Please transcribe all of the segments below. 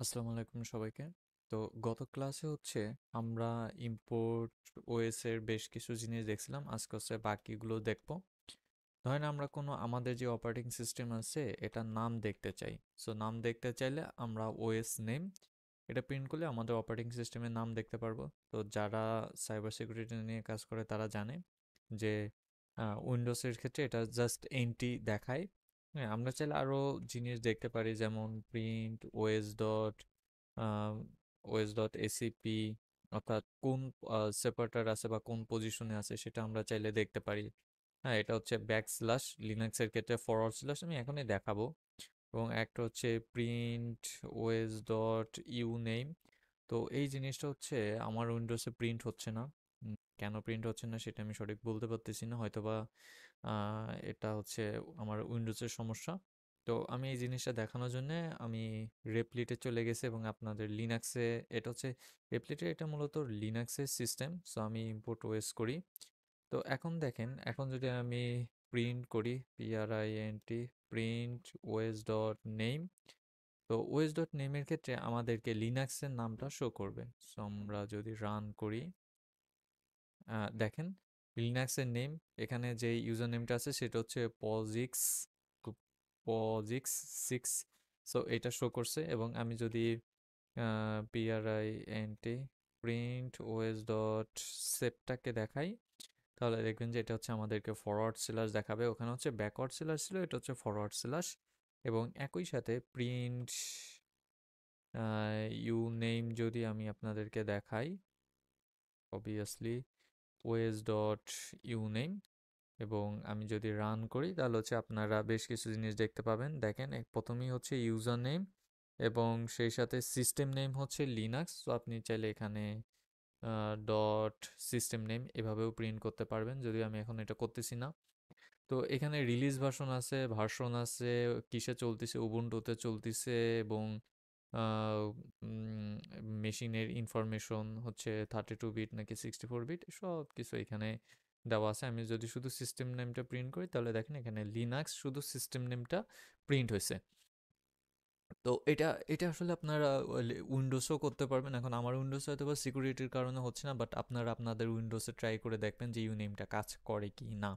আসসালামু আলাইকুম সবাইকে। তো গত ক্লাসে আমরা ইম্পোর্ট ওএস এর বেশ কিছু জিনিস দেখছিলাম। আজকে বাকিগুলো দেখব। ধরেন আমরা কোনো আমাদের যে অপারেটিং সিস্টেম আছে এটার নাম দেখতে চাই। সো নাম দেখতে চাইলে আমরা ওএস নেম এটা প্রিন্ট করলে আমাদের অপারেটিং সিস্টেমের নাম দেখতে পারবো। তো যারা সাইবার সিকিউরিটি নিয়ে কাজ করে তারা জানে যে উইন্ডোজের ক্ষেত্রে এটা জাস্ট এন্টি দেখায়। হ্যাঁ, আমরা চাইলে আরও জিনিস দেখতে পারি, যেমন প্রিন্ট ওএস ডট এসিপি, অর্থাৎ কোন সেপারেটার আছে বা কোন পজিশনে আছে সেটা আমরা চাইলে দেখতে পারি। হ্যাঁ, এটা ব্যাক স্ল্যাশ, লিনাক্সের ক্ষেত্রে ফরওয়ার্ড স্ল্যাশ, আমি এখনই দেখাবো। এবং একটা print OS dot uname. তো এই জিনিসটা আমার উইন্ডোজে প্রিন্ট হচ্ছে না। কেন প্রিন্ট হচ্ছে না সেটা আমি সঠিক বলতে পারতেছি না, হয়তোবা এটা আমার উইন্ডোজের সমস্যা। তো আমি এই জিনিসটা দেখানোর জন্য আমি রেপ্লিটে চলে গেছি এবং আপনাদের লিনাক্সে এটা রেপ্লিটে, এটা মূলত লিনাক্সের সিস্টেম। সো আমি ইম্পোর্ট ওএস করি। তো এখন দেখেন, এখন যদি আমি প্রিন্ট করি পিআরআইএনটি প্রিন্ট ওএস ডট নেম, তো ওএস ডট নেমের ক্ষেত্রে আমাদেরকে লিনাক্সের নামটা শো করবে। সো আমরা যদি রান করি, দেখেন লিনাক্সের নেম, এখানে যে ইউজার নেমটা আছে সেটা পজিক্স পজিক্স 6। সো এটা শো করছে। এবং আমি যদি পিআরআইএনটি প্রিন্ট ওএস ডট সেপটাকে দেখাই, তাহলে দেখবেন যে এটা আমাদেরকে ফরওয়ার্ড স্ল্যাশ দেখাবে। ওখানে ব্যাকওয়ার্ড স্ল্যাশ ছিল, এটা ফরওয়ার্ড স্ল্যাশ। এবং একই সাথে প্রিন্ট ইউ নেম যদি আমি আপনাদেরকে দেখাই, obviously OS dot uname, এবং আমি যদি রান করি তাহলে আপনারা বেশ কিছু জিনিস দেখতে পাবেন। দেখেন প্রথমেই ইউজার নেম এবং সেই সাথে সিস্টেম নেম লিনাক্স। তো আপনি চাইলে এখানে ডট সিস্টেম নেম এভাবেও প্রিন্ট করতে পারবেন, যদিও আমি এখন এটা করতেছি না। তো এখানে রিলিজ ভার্সন আছে, কিসে চলতেছে, উবুন্টুতে চলতেছে, এবং মেশিনের ইনফরমেশন 32 বিট নাকি 64 বিট, সব কিছু এখানে দেওয়া আছে। আমি যদি শুধু সিস্টেম নেমটা প্রিন্ট করি তাহলে দেখেন এখানে লিনাক্স শুধু সিস্টেম নেমটা প্রিন্ট হয়েছে। তো এটা এটা আপনারা উইন্ডোজও করতে পারবেন। এখন আমার উইন্ডোজ হয়তো বা সিকিউরিটির কারণে হচ্ছে না, বাট আপনারা আপনাদের উইন্ডোজে ট্রাই করে দেখবেন যে ইউ নেমটা কাজ করে কি না।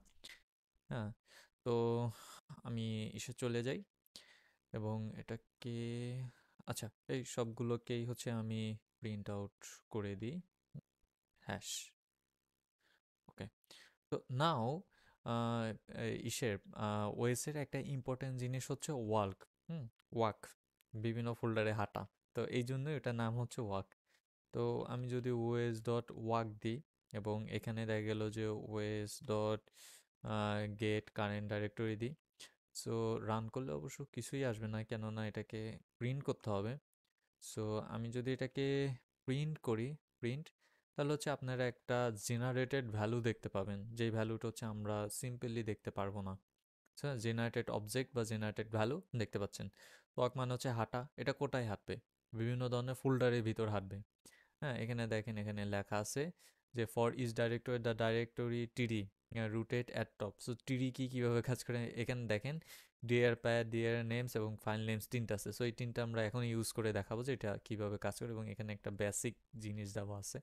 হ্যাঁ, তো আমি এসে চলে যাই এবং এটাকে, আচ্ছা, এই সবগুলোকেই আমি প্রিন্ট আউট করে দিই। হ্যাশ। ওকে। তো নাও ইসের ওএসের একটা ইম্পর্টেন্ট জিনিস ওয়ার্ক। হুম, ওয়াক, বিভিন্ন ফোল্ডারে হাঁটা। তো এই জন্যই এটার নাম ওয়াক। তো আমি যদি ওএস ডট ওয়াক দিই এবং এখানে দেখা গেল যে OS dot gate current directory দিই, সো রান করলে অবশ্য কিছুই আসবে না, কেননা এটাকে প্রিন্ট করতে হবে। সো আমি যদি এটাকে প্রিন্ট করি, প্রিন্ট, তাহলে আপনারা একটা জেনারেটেড ভ্যালু দেখতে পাবেন, যেই ভ্যালুটা আমরা সিম্পলি দেখতে পারবো না। আচ্ছা, জেনারেটেড অবজেক্ট বা জেনারেটেড ভ্যালু দেখতে পাচ্ছেন। ওয়াক মানে হাঁটা, এটা কোথায় হাঁটবে? বিভিন্ন ধরনের ফোল্ডারের ভিতর হাঁটবে। হ্যাঁ, এখানে দেখেন, এখানে লেখা আছে যে for is directory the directory টিডি রুটেড অ্যাট টপ। সো টিডি কীভাবে কাজ করে এখানে দেখেন, ডিয়ার প্যাড, ডিয়ার নেমস এবং ফাইল নেমস তিনটা আছে। সো এই তিনটা আমরা এখন ইউজ করে দেখাবো যে এটা কীভাবে কাজ করে, এবং এখানে একটা বেসিক জিনিস দেওয়া আছে।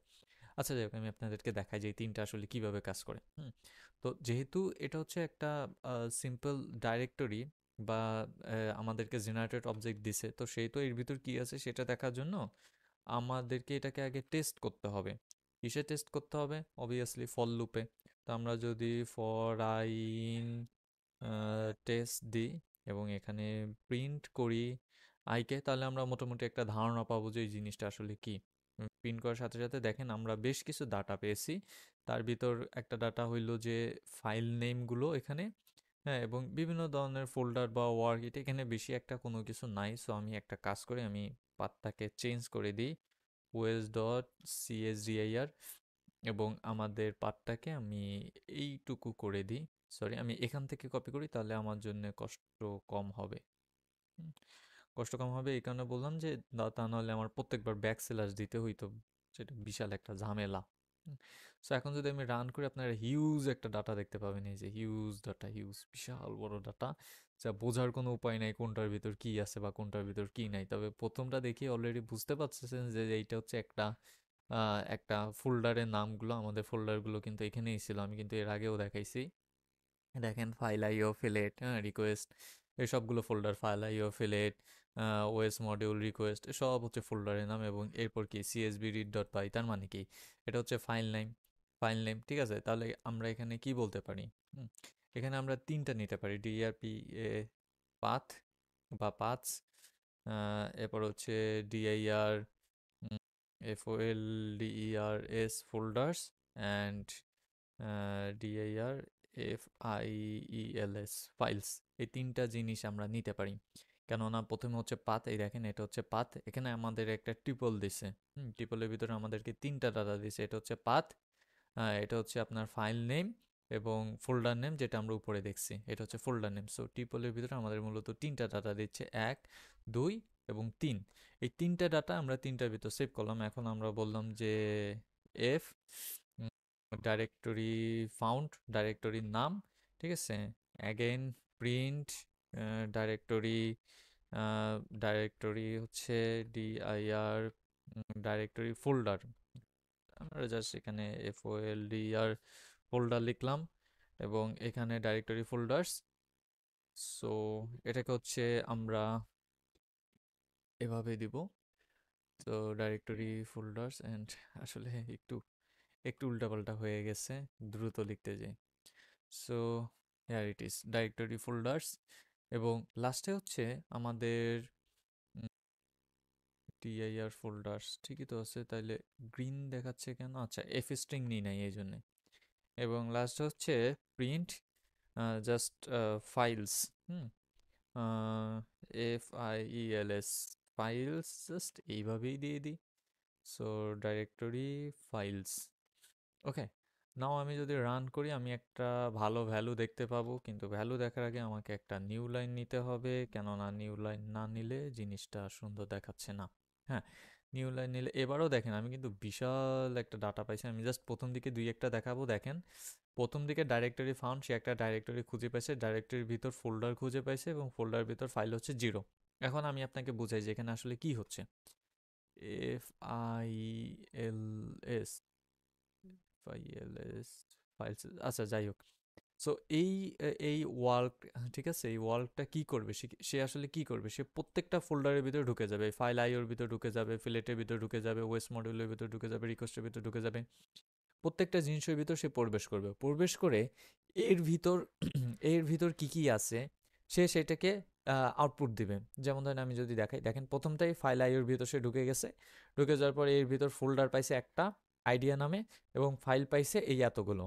আচ্ছা, যাই হোক, আমি আপনাদেরকে দেখাই যে এই তিনটা আসলে কীভাবে কাজ করে। তো যেহেতু এটা একটা সিম্পল ডাইরেক্টরি বা আমাদেরকে জেনারেটেড অবজেক্ট দিছে, তো সেই তো এর ভিতর কী আছে সেটা দেখার জন্য আমাদেরকে এটাকে আগে টেস্ট করতে হবে। কিসে টেস্ট করতে হবে? অবভিয়াসলি ফর লুপে। তো আমরা যদি ফর আই ইন টেস্ট দিই এবং এখানে প্রিন্ট করি আইকে, তাহলে আমরা মোটামুটি একটা ধারণা পাবো যে এই জিনিসটা আসলে কি। প্রিন্ট করার সাথে সাথে দেখেন আমরা বেশ কিছু ডাটা পেয়েছি। তার ভিতর একটা ডাটা হইল যে ফাইল নেমগুলো এখানে। হ্যাঁ, এবং বিভিন্ন ধরনের ফোল্ডার বা ওয়ার্ক, এটা এখানে বেশি একটা কোনো কিছু নাই। সো আমি একটা কাজ করে আমি পাথটাকে চেঞ্জ করে দিই ওএস ডট সিএসডিআইআর, এবং আমাদের পাথটাকে আমি এইটুকু করে দিই। সরি, আমি এখান থেকে কপি করি, তাহলে আমার জন্য কষ্ট কম হবে। হুম, কষ্ট কম হবে এই কারণে বললাম যে তা নাহলে আমার প্রত্যেকবার ব্যাক স্ল্যাশ দিতে হইতো, সেটা বিশাল একটা ঝামেলা। সো এখন যদি আমি রান করি, আপনারা হিউজ একটা ডাটা দেখতে পাবেন। এই যে হিউজ ডাটা, হিউজ বিশাল বড় ডাটা। যা বোঝার কোনো উপায় নাই কোনটার ভিতর কি আছে বা কোনটার ভিতর কি নাই। তবে প্রথমটা দেখি অলরেডি বুঝতে পারতেছেন যে এইটা হচ্ছে একটা ফোল্ডারের নামগুলো, আমাদের ফোল্ডারগুলো কিন্তু এখানেই ছিল, আমি কিন্তু এর আগেও দেখাইছি। দেখেন ফাইল আইও ফিলেট, হ্যাঁ, রিকোয়েস্ট, এই সবগুলো ফোল্ডার, ফাইল আইও ফিলেট, ওএস মডিউল রিকোয়েস্ট, সব হচ্ছে ফোল্ডারের নাম। এবং এরপর কি সিএসবি রিড ডট পাই, তার মানে কি এটা হচ্ছে ফাইল নেম, ঠিক আছে। তাহলে আমরা এখানে কি বলতে পারি? হুম, এখানে আমরা তিনটা নিতে পারি, ডিআরপি পাথ বা পাথস, এরপর হচ্ছে DIR FOLDERS folders and DIR FIELS files, এই তিনটা জিনিস আমরা নিতে পারি। কেননা প্রথমে হচ্ছে পাথ, এই দেখেন এটা হচ্ছে পাথ, এখানে আমাদের একটা ট্রিপল দিছে, ট্রিপলের ভিতরে আমাদেরকে তিনটা ডাটা দিছে, এটা হচ্ছে পাথ, এটা হচ্ছে আপনার ফাইল নেম এবং ফোল্ডার নেম, যেটা আমরা উপরে দেখছি এটা হচ্ছে ফোল্ডার নেম। সো টিপলের ভিতরে আমাদের মূলত তিনটা ডাটা দিচ্ছে, 1, 2 এবং 3। এই তিনটা ডাটা আমরা তিনটার ভিতর সেভ করলাম। এখন আমরা বললাম যে এফ ডাইরেক্টরি ফাউন্ড, ডাইরেক্টরির নাম, ঠিক আছে, অ্যাগেন প্রিন্ট ডাইরেক্টরি, ডাইরেক্টরি হচ্ছে ডিআইআর ডাইরেক্টরি ফোল্ডার, আমরা জাস্ট এখানে FOLDR ফোল্ডার লিখলাম এবং এখানে ডাইরেক্টরি ফোল্ডার্স। সো এটাকে হচ্ছে আমরা এভাবে দিব, তো ডাইরেক্টরি ফোল্ডার্স অ্যান্ড, আসলে একটু একটু উল্টাপাল্টা হয়ে গেছে, দ্রুত লিখতে যাই। So here it is directory folders, এবং লাস্টে হচ্ছে আমাদের টিআইআর ফোল্ডার্স, ঠিকই তো আছে, তাইলে গ্রিন দেখাচ্ছে কেন? আচ্ছা, এফ স্ট্রিং নিই নাই এই জন্যে। এবং লাস্ট হচ্ছে প্রিন্ট জাস্ট ফাইলস, হুম, FIELS ফাইলস, জাস্ট এইভাবেই দিয়ে দিই। সো ডাইরেক্টরি ফাইলস, ওকে। নাও আমি যদি রান করি আমি একটা ভালো ভ্যালু দেখতে পাবো, কিন্তু ভ্যালু দেখার আগে আমাকে একটা নিউ লাইন নিতে হবে, কেননা নিউ লাইন না নিলে জিনিসটা সুন্দর দেখাচ্ছে না। হ্যাঁ, নিউ লাইন নিলে এবারও দেখেন আমি কিন্তু বিশাল একটা ডাটা পাইছি। আমি জাস্ট প্রথম দিকে দুই একটা দেখাবো, দেখেন প্রথম দিকে ডাইরেক্টরি ফাউন্ড, সে একটা ডাইরেক্টরি খুঁজে পাইছে, ডাইরেক্টরির ভিতর ফোল্ডার খুঁজে পাইছে এবং ফোল্ডার ভিতর ফাইল হচ্ছে 0। এখন আমি আপনাকে বুঝাই যে এখানে আসলে কি হচ্ছে। FILS ফাইএলএস ফাইলস, আচ্ছা যাই হোক। সো এই ওয়ার্ক, ঠিক আছে, এই ওয়ার্কটা কি করবে, সে আসলে কি করবে, সে প্রত্যেকটা ফোল্ডারের ভিতরে ঢুকে যাবে, ফাইল আইওর ভিতরে ঢুকে যাবে, ফিলেটের ভিতরে ঢুকে যাবে, ওয়েস্ট মডিউলের ভিতরে ঢুকে যাবে, রিকোয়েস্টের ভিতরে ঢুকে যাবে, প্রত্যেকটা জিনিসের ভিতর সে প্রবেশ করবে, প্রবেশ করে এর ভিতর এর ভিতর কি কি আছে সে সেটাকে আউটপুট দিবে। যেমন ধরেন আমি যদি দেখাই, দেখেন প্রথমটাই ফাইল আইওর ভিতর সে ঢুকে গেছে, ঢুকে যাওয়ার পরে এর ভিতর ফোল্ডার পাইছে একটা আইডিয়া নামে, এবং ফাইল পাইছে এই এতগুলো,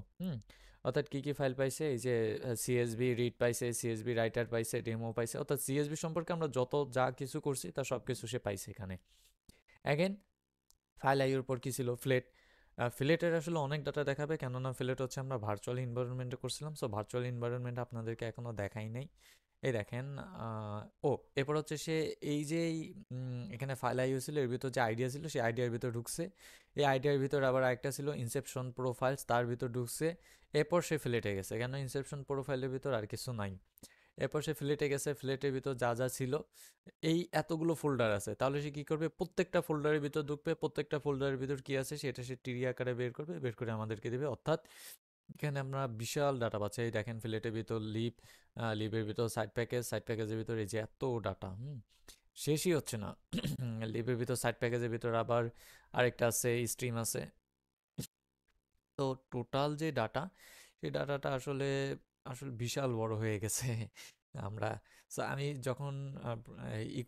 অর্থাৎ কি কি ফাইল পাইছে, এই যে সিএসবি রিড পাইছে, সিএসবি রাইটার পাইছে, ডেমো পাইছে, অর্থাৎ সিএসবি সম্পর্কে আমরা যত যা কিছু করছি তার সব কিছু সে পাইছে এখানে। অ্যাগেন ফাইল আইওর পর কি ছিল, ফ্লেটের আসলে অনেক ডাটা দেখাবে, কেননা ফ্লেট হচ্ছে আমরা ভার্চুয়াল ইনভায়রনমেন্টে করছিলাম। সো ভার্চুয়াল ইনভায়রনমেন্ট আপনাদেরকে এখনও দেখাই নাই। এই দেখেন, ও এরপর হচ্ছে সে এই যে এখানে ফাইল আইও ছিল, এর ভিতর যে আইডিয়া ছিল সেই আইডিয়ার ভিতর ঢুকছে, এই আইডিয়ার ভিতর আবার একটা ছিল ইনসেপশন প্রোফাইলস, তার ভিতর ঢুকছে, এরপর সে ফ্লেটে গেছে, কেন ইনসেপশন প্রোফাইলের ভিতর আর কিছু নাই। এরপর সে ফ্লেটে গেছে, ফ্লেটের ভিতর যা যা ছিল, এই এতগুলো ফোল্ডার আছে, তাহলে সে কী করবে, প্রত্যেকটা ফোল্ডারের ভিতর ঢুকবে, প্রত্যেকটা ফোল্ডারের ভিতর কী আছে সেটা সে টিরি আকারে বের করবে, বের করে আমাদেরকে দেবে। অর্থাৎ এখানে আমরা বিশাল ডাটা পাচ্ছি। এই দেখেন ফ্লেটের ভিতর লিভের ভিতর সাইড প্যাকেজ, সাইড প্যাকেজের ভিতর এই যে এত ডাটা, শেষই হচ্ছে না। লিভের ভিতর সাইড প্যাকেজের ভিতর আবার আরেকটা আছে, স্ট্রিম আছে। তো টোটাল যে ডাটা, সেই ডাটাটা আসলে আসলে বিশাল বড় হয়ে গেছে। আমরা, আমি যখন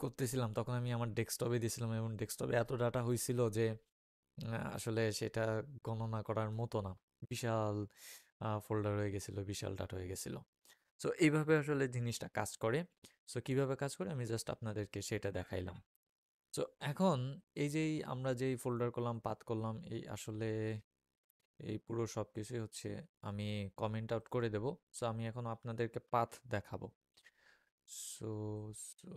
করতেছিলাম তখন আমি আমার ডেস্কটপে দিয়েছিলাম, এবং ডেস্কটপে এত ডাটা হয়েছিল যে আসলে সেটা গণনা করার মতো না, বিশাল ফোল্ডার হয়ে গেছিলো, বিশাল ডাটা হয়ে গেছিলো। সো এইভাবে আসলে জিনিসটা কাজ করে। সো কিভাবে কাজ করে আমি জাস্ট আপনাদেরকে সেটা দেখাইলাম। সো এখন এই যেই আমরা যেই ফোল্ডার করলাম, পাথ করলাম, এই আসলে এই পুরো সব কিছুই হচ্ছে আমি কমেন্ট আউট করে দেব। সো আমি এখন আপনাদেরকে পাথ দেখাবো। সো সো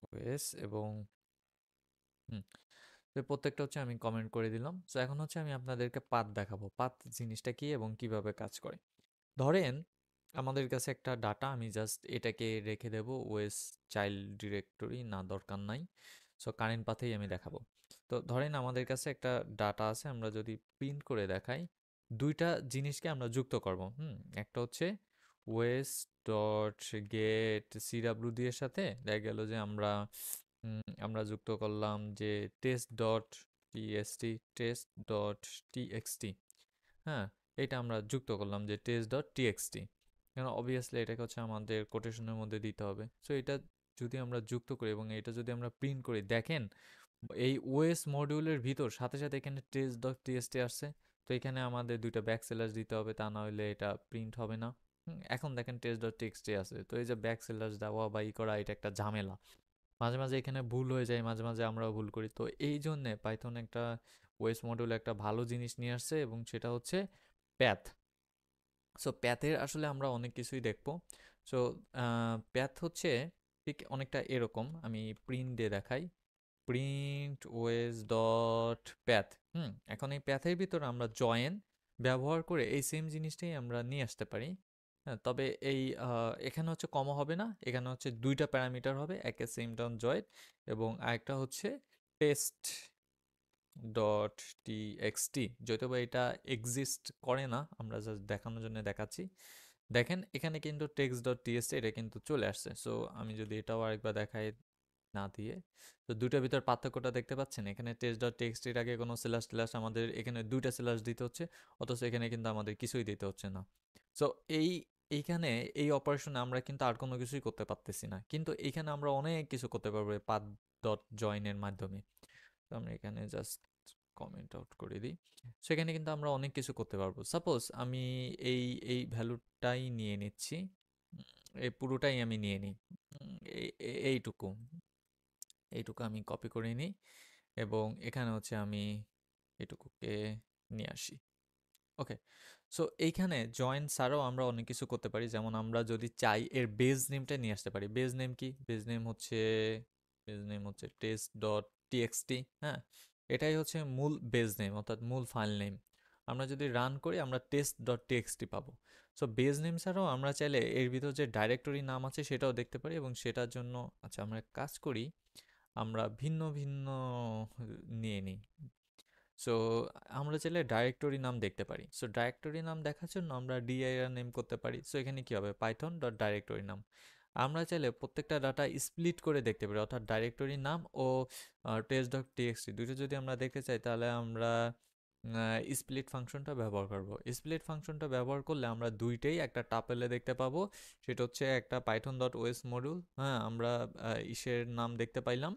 ওয়েস এবং তো প্রত্যেকটা হচ্ছে আমি কমেন্ট করে দিলাম। সো এখন হচ্ছে আমি আপনাদেরকে পাথ দেখাবো, পাথ জিনিসটা কি এবং কিভাবে কাজ করে। ধরেন আমাদের কাছে একটা ডাটা, আমি জাস্ট এটাকে রেখে দেব ওএস চাইল্ড ডিরেক্টরি, না দরকার নাই। সো কারেন্ট পাথেই আমি দেখাবো। তো ধরেন আমাদের কাছে একটা ডাটা আছে, আমরা যদি প্রিন্ট করে দেখাই, দুইটা জিনিসকে আমরা যুক্ত করব। একটা হচ্ছে ওএস ডট গেট সিডাব্লিউডি এর সাথে দেখা গেল যে আমরা যুক্ত করলাম যে test dot TST, test dot TXT. হ্যাঁ, এটা আমরা যুক্ত করলাম যে টেস্ট ডট টিএক্সটি, কেন অবভিয়াসলি এটাকে হচ্ছে আমাদের কোটেশনের মধ্যে দিতে হবে। সো এটা যদি আমরা যুক্ত করি এবং এটা যদি আমরা প্রিন্ট করি, দেখেন এই ওএস মডিউলের ভিতর সাথে সাথে এখানে টেস্ট ডট টিএসটি আসছে। তো এখানে আমাদের দুইটা ব্যাক স্ল্যাশ দিতে হবে, তা না হলে এটা প্রিন্ট হবে না। এখন দেখেন টেস্ট ডট টিএক্সটি আছে, তো এই যে ব্যাক স্ল্যাশ দেওয়া বা ই করা, এটা একটা ঝামেলা। মাঝে মাঝে এখানে ভুল হয়ে যায়, মাঝে মাঝে আমরাও ভুল করি। তো এই জন্যে পাইথন একটা ওএস মডিউলে একটা ভালো জিনিস নিয়ে আসছে, এবং সেটা হচ্ছে প্যাথ। সো প্যাথের আসলে আমরা অনেক কিছুই দেখবো। সো প্যাথ হচ্ছে ঠিক অনেকটা এরকম, আমি প্রিন্ট দিয়ে দেখাই। Print OS dot path. এখন এই প্যাথের ভিতর আমরা জয়েন ব্যবহার করে এই সেম জিনিসটাই আমরা নিয়ে আসতে পারি। হ্যাঁ, তবে এই এখানে হচ্ছে কমা হবে না, এখানে হচ্ছে দুইটা প্যারামিটার হবে, একে সেম টাউন জয়েন এবং আরেকটা হচ্ছে টেস্ট ডট টিএক্সটি। যদিও বা এটা এক্সিস্ট করে না, আমরা জাস্ট দেখানোর জন্য দেখাচ্ছি। দেখেন এখানে কিন্তু টেক্সট ডট টিএক্সটি এটা কিন্তু চলে আসছে। সো আমি যদি এটাও আরেকবার দেখাই না দিয়ে, তো দুইটার ভিতর পার্থক্যটা দেখতে পাচ্ছেন। এখানে টেক্সট ডট টেক্সটের আগে কোনো স্ল্যাশ স্ল্যাশ আমাদের এখানে দুইটা স্ল্যাশ দিতে হচ্ছে, অথচ এখানে কিন্তু আমাদের কিছুই দিতে হচ্ছে না। সো এইখানে এই অপারেশনে আমরা কিন্তু আর কোনো কিছুই করতে পারতেছি না, কিন্তু এইখানে আমরা অনেক কিছু করতে পারবো পাথ ডট জয়েনের মাধ্যমে। তো আমরা এখানে জাস্ট কমেন্ট আউট করে দিই। সেখানে কিন্তু আমরা অনেক কিছু করতে পারবো। সাপোজ আমি এই এই ভ্যালুটাই নিয়ে নিচ্ছি, এই পুরোটাই আমি নিয়ে নিই, এইটুকু এইটুকু আমি কপি করে নিই, এবং এখানে হচ্ছে আমি এটুকুকে নিয়ে আসি। ওকে। সো এইখানে জয়েন ছাড়াও আমরা অনেক কিছু করতে পারি, যেমন আমরা যদি চাই এর বেজ নেমটা নিয়ে আসতে পারি। বেজ নেম কি? বেজ নেম হচ্ছে টেস্ট ডট টিএক্সটি। হ্যাঁ, এটাই হচ্ছে মূল বেজ নেম, অর্থাৎ মূল ফাইল নেম। আমরা যদি রান করি আমরা টেস্ট ডট টিএক্সটি পাবো। সো বেজ নেম ছাড়াও আমরা চাইলে এর ভিতর যে ডাইরেক্টরি নাম আছে সেটাও দেখতে পারি, এবং সেটার জন্য আচ্ছা আমরা এক কাজ করি, আমরা ভিন্ন ভিন্ন নিয়ে নিই। সো আমরা চাইলে ডাইরেক্টরি নাম দেখতে পারি। সো ডাইরেক্টরি নাম দেখার জন্য আমরা ডিআইআর নেম করতে পারি। সো এখানে কি হবে, পাইথন ডট ডাইরেক্টরি নাম। আমরা চাইলে প্রত্যেকটা ডাটা স্প্লিট করে দেখতে পারি, অর্থাৎ ডাইরেক্টরি নাম ও টেস্ট ডট টিএক্সটি দুটো যদি আমরা দেখতে চাই, তাহলে আমরা স্প্লিট ফাংশনটা ব্যবহার করব। স্প্লিট ফাংশনটা ব্যবহার করলে আমরা দুইটাই একটা টাপেলে দেখতে পাবো। সেটা হচ্ছে একটা পাইথন ডট ওএস মডিউল, হ্যাঁ, আমরা ইসের নাম দেখতে পাইলাম,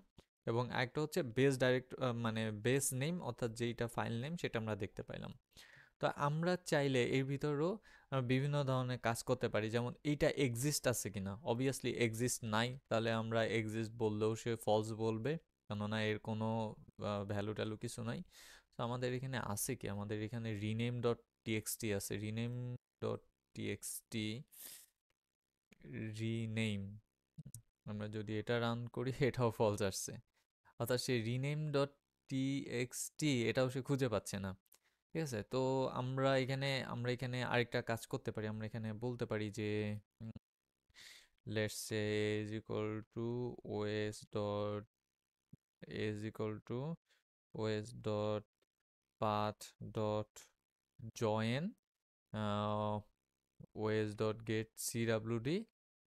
এবং একটা হচ্ছে বেস ডাইরেক্ট মানে বেস নেম, অর্থাৎ যেইটা ফাইল নেম সেটা আমরা দেখতে পাইলাম। তো আমরা চাইলে এর ভিতরেও বিভিন্ন ধরনের কাজ করতে পারি, যেমন এইটা এক্সিস্ট আছে কিনা। অবভিয়াসলি এক্সিস্ট নাই, তাহলে আমরা এক্সিস্ট বললেও সে ফলস বলবে, কেননা এর কোনো ভ্যালু ট্যালু কিছু নাই। তো আমাদের এখানে আছে কি, আমাদের এখানে রিনেম ডট টিএক্সটি আছে, রিনেম ডট টিএক্সটি, রিনেম। আমরা যদি এটা রান করি এটাও ফলস আসছে, অর্থাৎ সে রিনেম ডট টিএক্সটি এটাও সে খুঁজে পাচ্ছে না। ঠিক আছে, তো আমরা এখানে আরেকটা কাজ করতে পারি। আমরা এখানে বলতে পারি যে let's say is equal to OS dot is equal to OS dot path dot join OS dot get CWD,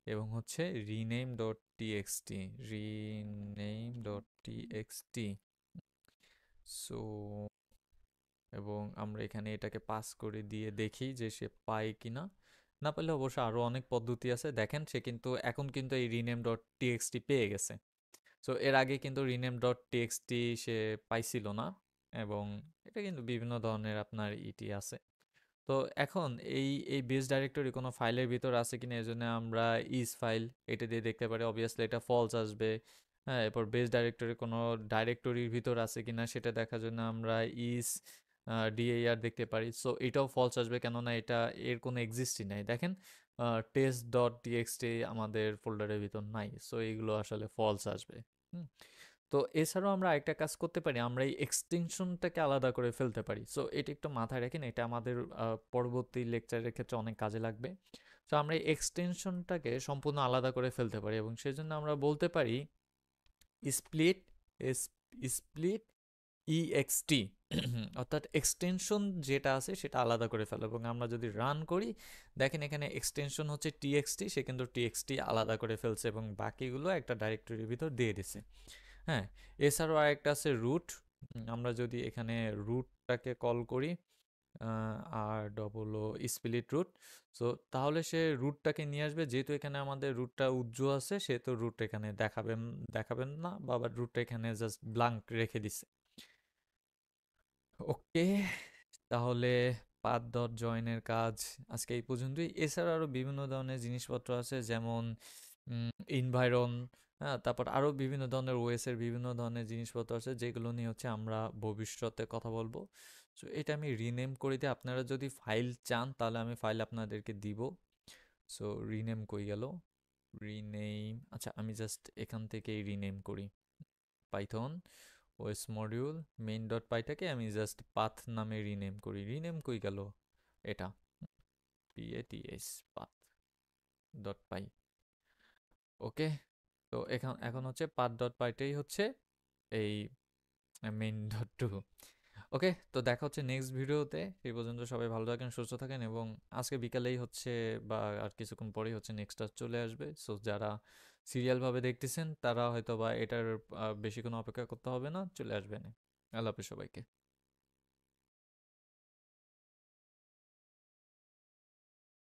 এবং হচ্ছে rename dot TXT, rename dot TXT. So এবং আমরা এখানে এটাকে পাস করে দিয়ে দেখি যে সে পায় কিনা। না পেলে অবশ্য আরও অনেক পদ্ধতি আছে, দেখেন সে কিন্তু এখন কিন্তু এই রিনেম ডট টিএক্সটি পেয়ে গেছে। সো এর আগে কিন্তু রিনেম ডট টিএক্সটি সে পাইছিল না, এবং এটা কিন্তু বিভিন্ন ধরনের আপনার ইটি আছে। তো এখন এই এই বেস ডাইরেক্টরি কোনো ফাইলের ভিতর আছে কিনা, এজন্য আমরা ইজ ফাইল এটা দিয়ে দেখতে পারি। অবভিয়াসলি এটা ফলস আসবে। হ্যাঁ, এরপর বেস ডাইরেক্টরি কোনো ডাইরেক্টরির ভিতর আছে কিনা সেটা দেখার জন্য আমরা ইজ ডিএআর দেখতে পারি। সো এটাও ফলস আসবে, কেননা এটা এর কোনো এক্সিস্টই নাই। দেখেন টেস্ট ডট টিএক্সটি আমাদের ফোল্ডারের ভিতর নাই, সো এইগুলো আসলে ফলস আসবে। হুম, তো এছাড়াও আমরা আরেকটা কাজ করতে পারি, আমরা এই এক্সটেনশনটাকে আলাদা করে ফেলতে পারি। সো এটা একটু মাথায় রাখেন, এটা আমাদের পরবর্তী লেকচারের ক্ষেত্রে অনেক কাজে লাগবে। তো আমরা এই এক্সটেনশনটাকে সম্পূর্ণ আলাদা করে ফেলতে পারি এবং সেজন্য আমরা বলতে পারি স্প্লিট স্প্লিট ইএক্সটি অর্থাৎ এক্সটেনশন যেটা আছে সেটা আলাদা করে ফেলো এবং আমরা যদি রান করি দেখেন এখানে এক্সটেনশন হচ্ছে টিএক্সটি, সে কিন্তু টিএক্সটি আলাদা করে ফেলছে এবং বাকিগুলো একটা ডাইরেক্টরির ভিতর দিয়ে দিছে। হ্যাঁ, এছাড়াও আরেকটা আছে রুট। আমরা যদি এখানে রুটটাকে কল করি আর ডবল ও স্প্লিট রুট, সো তাহলে সে রুটটাকে নিয়ে আসবে। যেহেতু এখানে আমাদের রুটটা উজ্জ্ব আছে সেহেতু রুট এখানে দেখাবেন দেখাবেন না, বা রুটটা এখানে জাস্ট ব্লাঙ্ক রেখে দিছে। ওকে, তাহলে পাথ ডট জয়েনের কাজ আজকে এই পর্যন্তই। এছাড়া আরও বিভিন্ন ধরনের জিনিসপত্র আছে, যেমন ইনভায়রন, হ্যাঁ, তারপর আরও বিভিন্ন ধরনের ওএসের বিভিন্ন ধরনের জিনিসপত্র আছে যেগুলো নিয়ে হচ্ছে আমরা ভবিষ্যতে কথা বলবো। সো এটা আমি রিনেম করে দিই, আপনারা যদি ফাইল চান তাহলে আমি ফাইল আপনাদেরকে দিব। সো রিনেম কই গেল, রিনেম, আচ্ছা আমি জাস্ট এখান থেকেই রিনেম করি, Python OS module main dot পাইটাকে আমি জাস্ট পাথ নামে রিনেম করি। রিনেম কই গেল, এটা PATH path dot py. Okay, তো এখন এখন হচ্ছে পাথ ডট পাইটাই হচ্ছে এই মেইন ডট টু। ওকে, তো দেখা হচ্ছে নেক্সট ভিডিওতে। সেই পর্যন্ত সবাই ভালো থাকেন, সুস্থ থাকেন, এবং আজকে বিকালেই হচ্ছে বা আর কিছুক্ষণ পরেই হচ্ছে নেক্সটটা চলে আসবে। সো যারা সিরিয়ালভাবে দেখতেছেন তারা হয়তো বা এটার বেশি কোনো অপেক্ষা করতে হবে না, চলে আসবেন। আল্লাহ হাফেজ সবাইকে।